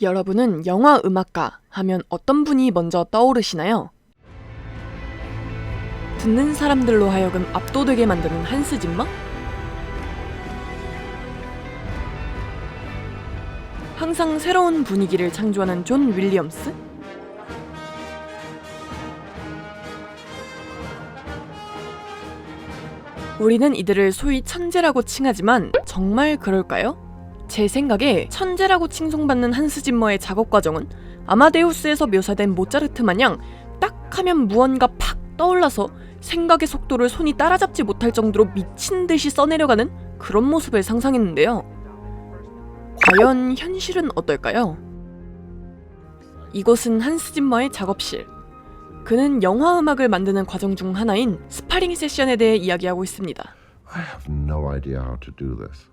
여러분은 영화 음악가 하면 어떤 분이 먼저 떠오르시나요? 듣는 사람들로 하여금 압도되게 만드는 한스 짐머? 항상 새로운 분위기를 창조하는 존 윌리엄스? 우리는 이들을 소위 천재라고 칭하지만 정말 그럴까요? 제 생각에 천재라고 칭송받는 한스 짐머의 작업 과정은 아마데우스에서 묘사된 모차르트 마냥 딱 하면 무언가 팍 떠올라서 생각의 속도를 손이 따라잡지 못할 정도로 미친 듯이 써내려가는 그런 모습을 상상했는데요. 과연 현실은 어떨까요? 이곳은 한스 짐머의 작업실. 그는 영화 음악을 만드는 과정 중 하나인 스파링 세션에 대해 이야기하고 있습니다. I have no idea how to do this.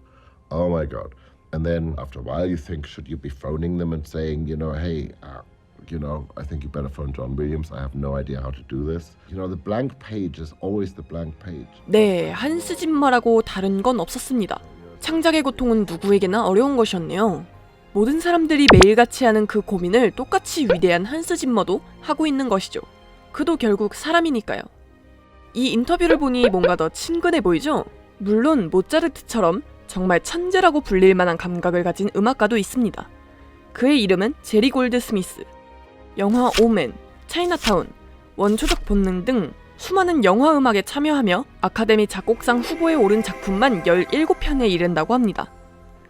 Oh my god. And then after a while you think, should you be phoning them and saying, hey, I think you better phone John Williams. I have no idea how to do this. The blank page is always the blank page. 네, 한스 짐머라고 다른 건 없었습니다. 창작의 고통은 누구에게나 어려운 것이었네요. 모든 사람들이 매일같이 하는 그 고민을 똑같이 위대한 한스 짐머도 하고 있는 것이죠. 그도 결국 사람이니까요. 이 인터뷰를 보니 뭔가 더 친근해 보이죠? 물론 모차르트처럼 정말 천재라고 불릴 만한 감각을 가진 음악가도 있습니다. 그의 이름은 제리 골드스미스. 영화 오맨, 차이나타운, 원초적 본능 등 수많은 영화 음악에 참여하며 아카데미 작곡상 후보에 오른 작품만 17편에 이른다고 합니다.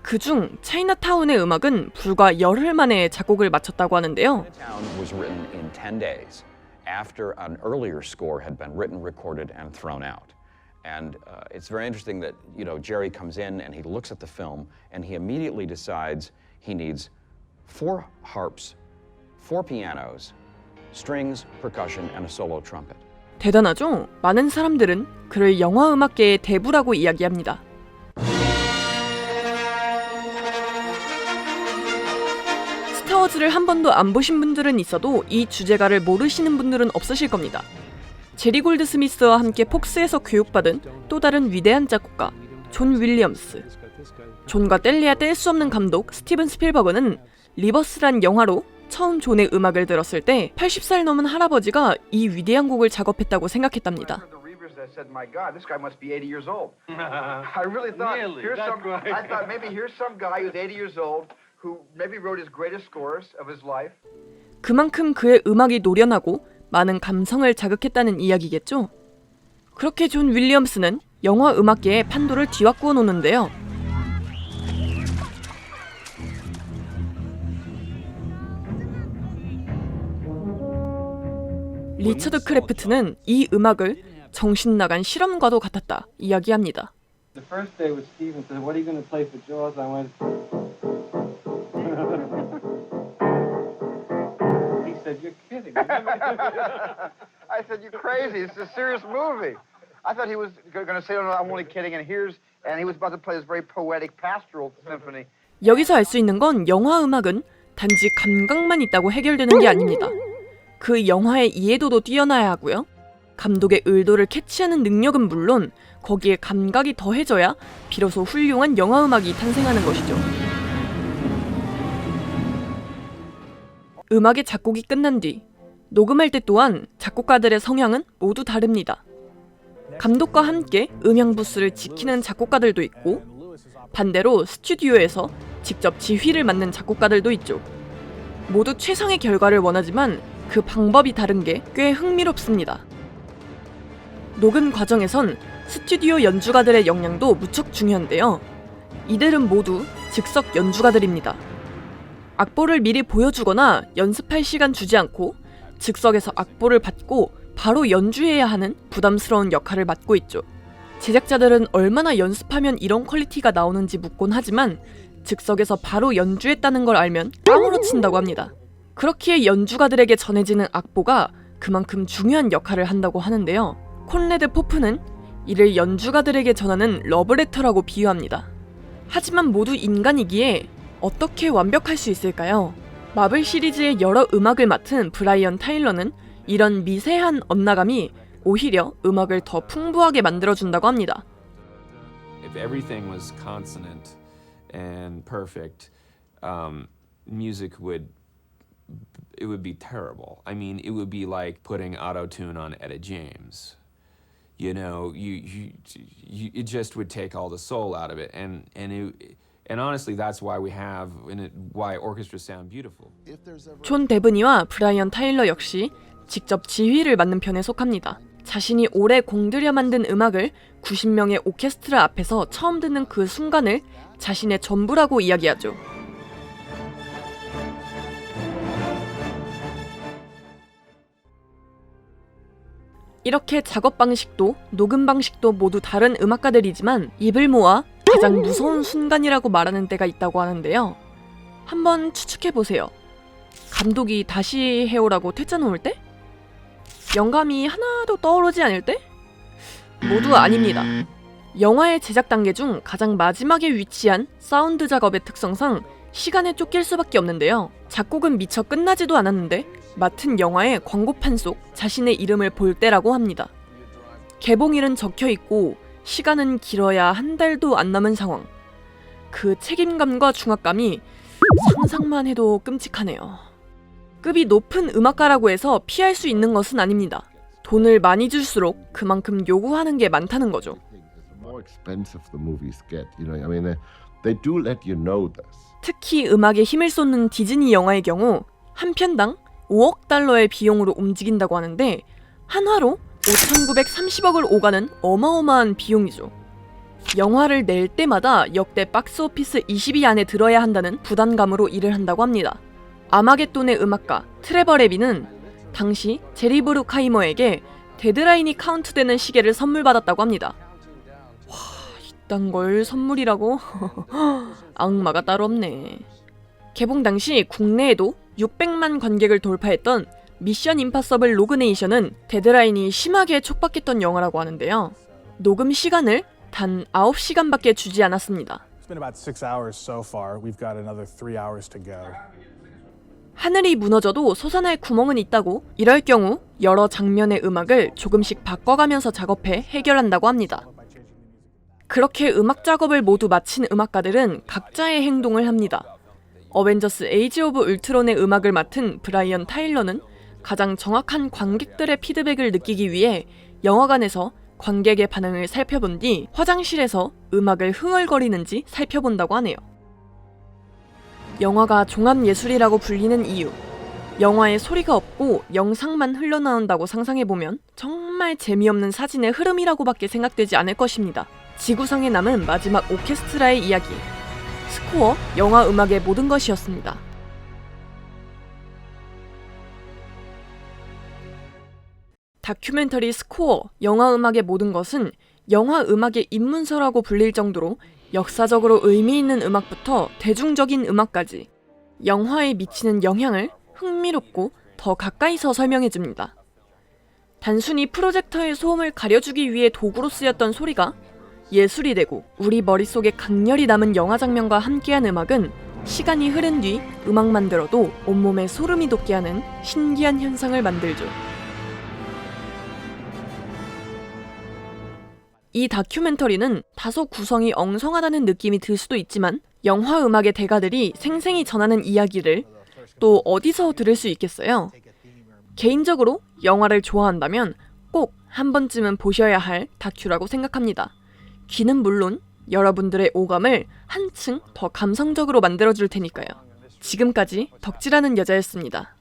그중 차이나타운의 음악은 불과 열흘 만에 작곡을 마쳤다고 하는데요. After an earlier score had been written, recorded, and thrown out. And it's very interesting that, Jerry comes in and he looks at the film and he immediately decides he needs 4 harps, 4 pianos, strings, percussion, and a solo trumpet. 대단하죠? 많은 사람들은 그를 영화 음악계의 대부라고 이야기합니다. 스타워즈를 한 번도 안 보신 분들은 있어도 이 주제가를 모르시는 분들은 없으실 겁니다. 제리 골드스미스와 함께 폭스에서 교육받은 또 다른 위대한 작곡가 존 윌리엄스. 존과 뗄래야 뗄 수 없는 감독 스티븐 스필버그는 리버스란 영화로 처음 존의 음악을 들었을 때 80살 넘은 할아버지가 이 위대한 곡을 작업했다고 생각했답니다. Said, "My God, this guy must be 80 years old." I really thought, I thought maybe here's some guy who's 80 years old who maybe wrote his greatest scores of his life. 그만큼 그의 음악이 노련하고 많은 감성을 자극했다는 이야기겠죠? 그렇게 존 윌리엄스는 영화 음악계의 판도를 뒤바꾸어 놓는데요. 리처드 크래프트는 이 음악을 정신나간 실험과도 같았다 이야기합니다. The first day with Steven said, "What are you going to play for Jaws?" I went. He said, "You're kidding." I said, "You're crazy. This is a serious movie." I thought he was going to say, "No, I'm only kidding." And he was about to play this very poetic pastoral symphony. 여기서 알 수 있는 건 영화 음악은 단지 감각만 있다고 해결되는 게 아닙니다. 그 영화의 이해도도 뛰어나야 하고요. 감독의 의도를 캐치하는 능력은 물론 거기에 감각이 더해져야 비로소 훌륭한 영화 음악이 탄생하는 것이죠. 음악의 작곡이 끝난 뒤 녹음할 때 또한 작곡가들의 성향은 모두 다릅니다. 감독과 함께 음향 부스를 지키는 작곡가들도 있고 반대로 스튜디오에서 직접 지휘를 맡는 작곡가들도 있죠. 모두 최상의 결과를 원하지만 그 방법이 다른 게 꽤 흥미롭습니다. 녹음 과정에선 스튜디오 연주가들의 역량도 무척 중요한데요. 이들은 모두 즉석 연주가들입니다. 악보를 미리 보여주거나 연습할 시간 주지 않고 즉석에서 악보를 받고 바로 연주해야 하는 부담스러운 역할을 맡고 있죠. 제작자들은 얼마나 연습하면 이런 퀄리티가 나오는지 묻곤 하지만 즉석에서 바로 연주했다는 걸 알면 깡으로 친다고 합니다. 그렇기에 연주가들에게 전해지는 악보가 그만큼 중요한 역할을 한다고 하는데요. 콘레드 포프는 이를 연주가들에게 전하는 러브레터라고 비유합니다. 하지만 모두 인간이기에 어떻게 완벽할 수 있을까요? 마블 시리즈의 여러 음악을 맡은 브라이언 타일러는 이런 미세한 엇나감이 오히려 음악을 더 풍부하게 만들어준다고 합니다. If everything was consonant and perfect, music would be terrible. I mean, it would be like putting auto-tune on Etta James. You know, it just would take all the soul out of it, and honestly, that's why why orchestras sound beautiful. 존 데브니와 브라이언 타일러 역시 직접 지휘를 맡는 편에 속합니다. 자신이 오래 공들여 만든 음악을 90명의 오케스트라 앞에서 처음 듣는 그 순간을 자신의 전부라고 이야기하죠. 이렇게 작업 방식도 녹음 방식도 모두 다른 음악가들이지만 입을 모아 가장 무서운 순간이라고 말하는 때가 있다고 하는데요. 한번 추측해보세요. 감독이 다시 해오라고 퇴짜 놓을 때? 영감이 하나도 떠오르지 않을 때? 모두 아닙니다. 영화의 제작 단계 중 가장 마지막에 위치한 사운드 작업의 특성상 시간에 쫓길 수밖에 없는데요. 작곡은 미처 끝나지도 않았는데 맡은 영화의 광고판 속 자신의 이름을 볼 때라고 합니다. 개봉일은 적혀있고 시간은 길어야 한 달도 안 남은 상황. 그 책임감과 중압감이 상상만 해도 끔찍하네요. 급이 높은 음악가라고 해서 피할 수 있는 것은 아닙니다. 돈을 많이 줄수록 그만큼 요구하는 게 많다는 거죠. The more expensive the movies get, you know, I mean, they do let you know this. 특히 음악에 힘을 쏟는 디즈니 영화의 경우 한 편당 5억 달러의 비용으로 움직인다고 하는데 한화로 5,930억을 오가는 어마어마한 비용이죠. 영화를 낼 때마다 역대 박스오피스 20위 안에 들어야 한다는 부담감으로 일을 한다고 합니다. 아마겟돈의 음악가 트레버 레빈은 당시 제리 브루카이머에게 데드라인이 카운트되는 시계를 선물 받았다고 합니다. 와, 이딴 걸 선물이라고? 악마가 따로 없네. 개봉 당시 국내에도 600만 관객을 돌파했던 미션 임파서블 로그네이션은 데드라인이 심하게 촉박했던 영화라고 하는데요. 녹음 시간을 단 9시간밖에 주지 않았습니다. It's been about 6 hours so far. We've got another 3 hours to go. 하늘이 무너져도 솟아날 구멍은 있다고 이럴 경우 여러 장면의 음악을 조금씩 바꿔가면서 작업해 해결한다고 합니다. 그렇게 음악 작업을 모두 마친 음악가들은 각자의 행동을 합니다. 어벤져스 에이지 오브 울트론의 음악을 맡은 브라이언 타일러는 가장 정확한 관객들의 피드백을 느끼기 위해 영화관에서 관객의 반응을 살펴본 뒤 화장실에서 음악을 흥얼거리는지 살펴본다고 하네요. 영화가 종합예술이라고 불리는 이유. 영화에 소리가 없고 영상만 흘러나온다고 상상해보면 정말 재미없는 사진의 흐름이라고밖에 생각되지 않을 것입니다. 지구상에 남은 마지막 오케스트라의 이야기. 스코어, 영화 음악의 모든 것이었습니다. 다큐멘터리 스코어, 영화 음악의 모든 것은 영화 음악의 입문서라고 불릴 정도로 역사적으로 의미 있는 음악부터 대중적인 음악까지 영화에 미치는 영향을 흥미롭고 더 가까이서 설명해줍니다. 단순히 프로젝터의 소음을 가려주기 위해 도구로 쓰였던 소리가 예술이 되고 우리 머릿속에 강렬히 남은 영화 장면과 함께한 음악은 시간이 흐른 뒤 음악만 들어도 온몸에 소름이 돋게 하는 신기한 현상을 만들죠. 이 다큐멘터리는 다소 구성이 엉성하다는 느낌이 들 수도 있지만 영화 음악의 대가들이 생생히 전하는 이야기를 또 어디서 들을 수 있겠어요? 개인적으로 영화를 좋아한다면 꼭 한 번쯤은 보셔야 할 다큐라고 생각합니다. 귀는 물론 여러분들의 오감을 한층 더 감성적으로 만들어줄 테니까요. 지금까지 덕질하는 여자였습니다.